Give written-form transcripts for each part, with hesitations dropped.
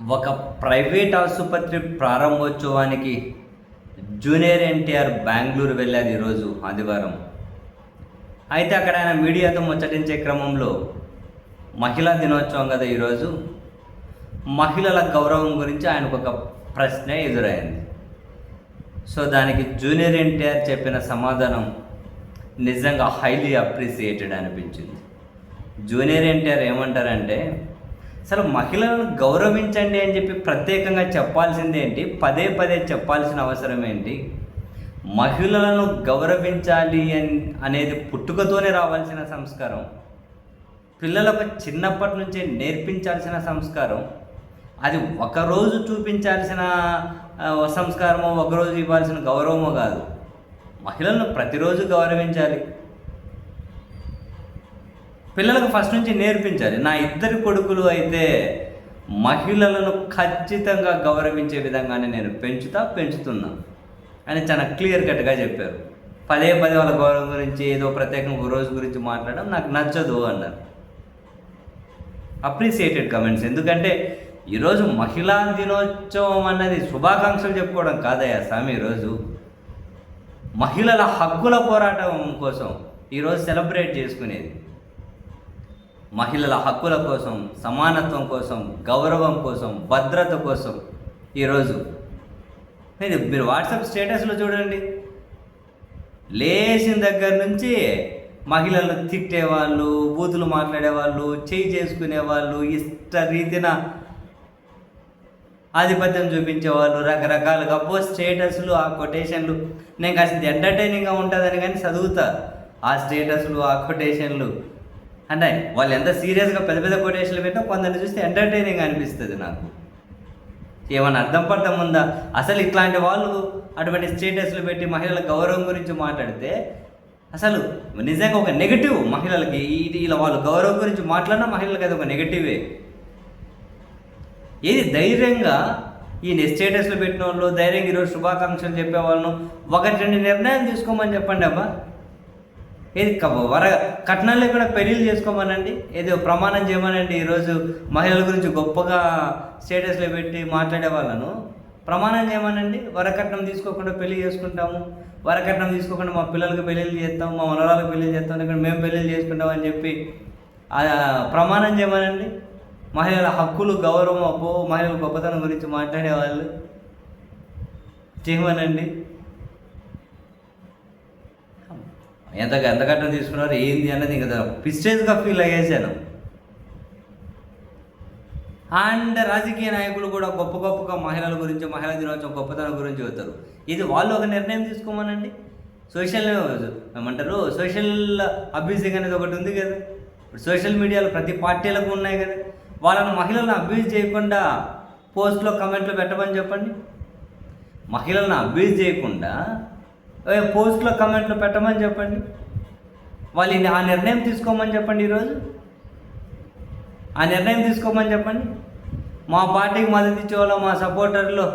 ఒక ప్రైవేట్ ఆసుపత్రి ప్రారంభోత్సవానికి జూనియర్ ఎన్టీఆర్ బెంగళూరు వెళ్ళారు ఈరోజు ఆదివారం. అయితే అక్కడ ఆయన మీడియాతో ముచ్చటించే క్రమంలో మహిళా దినోత్సవం కదా ఈరోజు, మహిళల గౌరవం గురించి ఆయనకు ఒక ప్రశ్న ఎదురైంది. సో దానికి జూనియర్ ఎన్టీఆర్ చెప్పిన సమాధానం నిజంగా హైలీ అప్రిసియేటెడ్ అనిపించింది. జూనియర్ ఎన్టీఆర్ ఏమంటారంటే, అసలు మహిళలను గౌరవించండి అని చెప్పి ప్రత్యేకంగా చెప్పాల్సింది ఏంటి, పదే పదే చెప్పాల్సిన అవసరం ఏంటి? మహిళలను గౌరవించాలి అనేది పుట్టుకతోనే రావాల్సిన సంస్కారం, పిల్లలకు చిన్నప్పటి నుంచే నేర్పించాల్సిన సంస్కారం. అది ఒకరోజు చూపించాల్సిన సంస్కారమో, ఒకరోజు ఇవ్వాల్సిన గౌరవమో కాదు. మహిళలను ప్రతిరోజు గౌరవించాలి, పిల్లలకు ఫస్ట్ నుంచి నేర్పించాలి. నా ఇద్దరు కొడుకులు అయితే మహిళలను ఖచ్చితంగా గౌరవించే విధంగానే నేను పెంచుతున్నా అని చాలా క్లియర్ కట్గా చెప్పారు. పదే పదే వాళ్ళ గౌరవం గురించి ఏదో ప్రత్యేకంగా ఒక రోజు గురించి మాట్లాడడం నాకు నచ్చదు అన్నారు. Appreciated comments. ఎందుకంటే ఈరోజు మహిళా దినోత్సవం అన్నది శుభాకాంక్షలు చెప్పుకోవడం కాదయ్యా స్వామి. ఈరోజు మహిళల హక్కుల పోరాటం కోసం ఈరోజు సెలబ్రేట్ చేసుకునేది. మహిళల హక్కుల కోసం, సమానత్వం కోసం, గౌరవం కోసం, భద్రత కోసం ఈరోజు మీరు వాట్సాప్ స్టేటస్లో చూడండి, లేచిన దగ్గర నుంచి మహిళలను తిట్టేవాళ్ళు, బూతులు మాట్లాడేవాళ్ళు, చేయి చేసుకునేవాళ్ళు, ఇష్ట రీతిన ఆధిపత్యం చూపించేవాళ్ళు, రకరకాలుగా స్టేటస్లు, ఆ కొటేషన్లు. నేను కాస్త ఎంటర్టైనింగ్గా ఉంటుందని కానీ చదువుతా ఆ స్టేటస్లు, ఆ కొటేషన్లు. అంటే వాళ్ళు ఎంత సీరియస్గా పెద్ద పెద్ద కొటేషన్లు పెట్టినా కొందరిని చూస్తే ఎంటర్టైనింగ్ అనిపిస్తుంది నాకు. ఏమన్నా అర్థం పడతాం ఉందా? అసలు ఇట్లాంటి వాళ్ళు అటువంటి స్టేటస్లు పెట్టి మహిళల గౌరవం గురించి మాట్లాడితే అసలు నిజంగా ఒక నెగటివ్ మహిళలకి. ఇలా వాళ్ళు గౌరవం గురించి మాట్లాడినా మహిళలకి అది ఒక నెగటివే. ఏది ధైర్యంగా ఈ స్టేటస్లు పెట్టిన వాళ్ళు, ధైర్యంగా ఈరోజు శుభాకాంక్షలు చెప్పే వాళ్ళను ఒకటి రెండు నిర్ణయం తీసుకోమని చెప్పండి అబ్బా. ఏది కట్నాలు కూడా పెళ్ళిళ్ళు చేసుకోమనండి, ఏదో ప్రమాణం చేయమనండి. ఈరోజు మహిళల గురించి గొప్పగా స్టేటస్లో పెట్టి మాట్లాడే వాళ్ళను ప్రమాణం చేయమనండి. వరకట్నం తీసుకోకుండా పెళ్లి చేసుకుంటాము, వరకట్నం తీసుకోకుండా మా పిల్లలకు పెళ్ళిళ్ళు చేస్తాం, మా మనవరాలకు పెళ్ళిళ్ళు చేస్తాం, ఇక్కడ మేము పెళ్ళిళ్ళు చేసుకుంటాం అని చెప్పి ప్రమాణం చేయమనండి. మహిళల హక్కులు, గౌరవం, మహిళల గొప్పతనం గురించి మాట్లాడేవాళ్ళు చేయమనండి. ఎంత కట్నం తీసుకున్నారు ఏంది అన్నది ఇంకా పిస్టేజ్గా ఫీల్ అయ్యేసాను. అండ్ రాజకీయ నాయకులు కూడా గొప్పగా మహిళల గురించి, మహిళా దినోత్సవం గొప్పతనం గురించి చెబుతారు. ఇది వాళ్ళు ఒక నిర్ణయం తీసుకోమనండి. సోషల్ అబ్యూజింగ్ అనేది ఒకటి ఉంది కదా. ఇప్పుడు సోషల్ మీడియాలో ప్రతి పార్టీలకు ఉన్నాయి కదా. వాళ్ళని మహిళలను అబ్యూజ్ చేయకుండా పోస్ట్లో, కమెంట్లో పెట్టమని చెప్పండి. మహిళలను అబ్యూజ్ చేయకుండా పోస్ట్లో, కమెంట్లో పెట్టమని చెప్పండి. వాళ్ళు ఆ నిర్ణయం తీసుకోమని చెప్పండి. ఈరోజు ఆ నిర్ణయం తీసుకోమని చెప్పండి. మా పార్టీకి మద్దతు ఇచ్చేవాళ్ళు, మా సపోర్టర్లు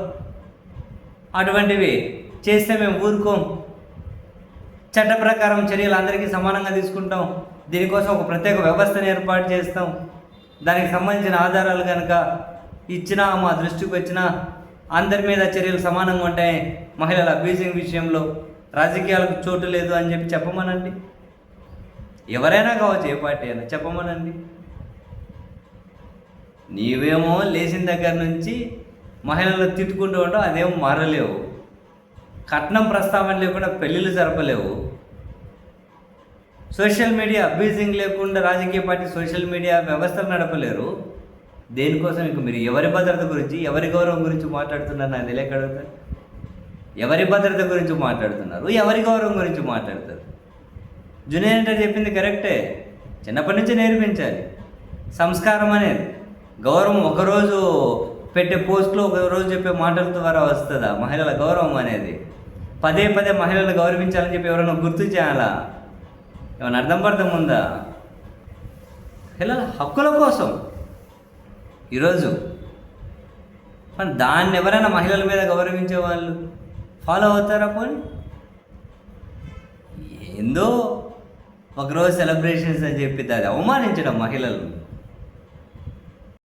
అటువంటివి చేస్తే మేము ఊరుకోం. చట్ట ప్రకారం చర్యలు అందరికీ సమానంగా తీసుకుంటాం. దీనికోసం ఒక ప్రత్యేక వ్యవస్థను ఏర్పాటు చేస్తాం. దానికి సంబంధించిన ఆధారాలు కనుక ఇచ్చినా, మా దృష్టికి వచ్చినా అందరి మీద చర్యలు సమానంగా ఉంటాయి. మహిళల అబ్యూజింగ్ విషయంలో రాజకీయాలకు చోటు లేదు అని చెప్పి చెప్పమనండి. ఎవరైనా కావచ్చు, ఏ పార్టీ అయినా చెప్పమనండి. నీవేమో లేచిన దగ్గర నుంచి మహిళలు తిట్టుకుంటూ ఉంటావు, అదేమో మారలేవు. కట్నం ప్రస్తావన లేకుండా పెళ్ళిళ్ళు జరపలేవు. సోషల్ మీడియా అబ్యూజింగ్ లేకుండా రాజకీయ పార్టీ సోషల్ మీడియా వ్యవస్థలు నడపలేరు. దేనికోసం ఇంక మీరు ఎవరి భద్రత గురించి, ఎవరి గౌరవం గురించి మాట్లాడుతున్నారు నాకు తెలియక అడుగుతారు. ఎవరి భద్రత గురించి మాట్లాడుతున్నారు, ఎవరి గౌరవం గురించి మాట్లాడతారు? జూనియర్ ఎన్టీఆర్ చెప్పింది కరెక్టే. చిన్నప్పటి నుంచి నేర్పించాలి సంస్కారం అనేది. గౌరవం ఒకరోజు పెట్టే పోస్ట్లో, ఒకరోజు చెప్పే మాటల ద్వారా వస్తుందా మహిళల గౌరవం అనేది? పదే పదే మహిళలను గౌరవించాలని చెప్పి ఎవరైనా గుర్తు చేయాలా? ఏమైనా అర్థం ఉందా? పిల్లల హక్కుల కోసం ఈరోజు దాన్ని ఎవరైనా మహిళల మీద గౌరవించే వాళ్ళు ఫాలో అవుతారా? పోనీ ఏందో ఒకరోజు సెలబ్రేషన్స్ అని చెప్పి అది అవమానించడం మహిళలు.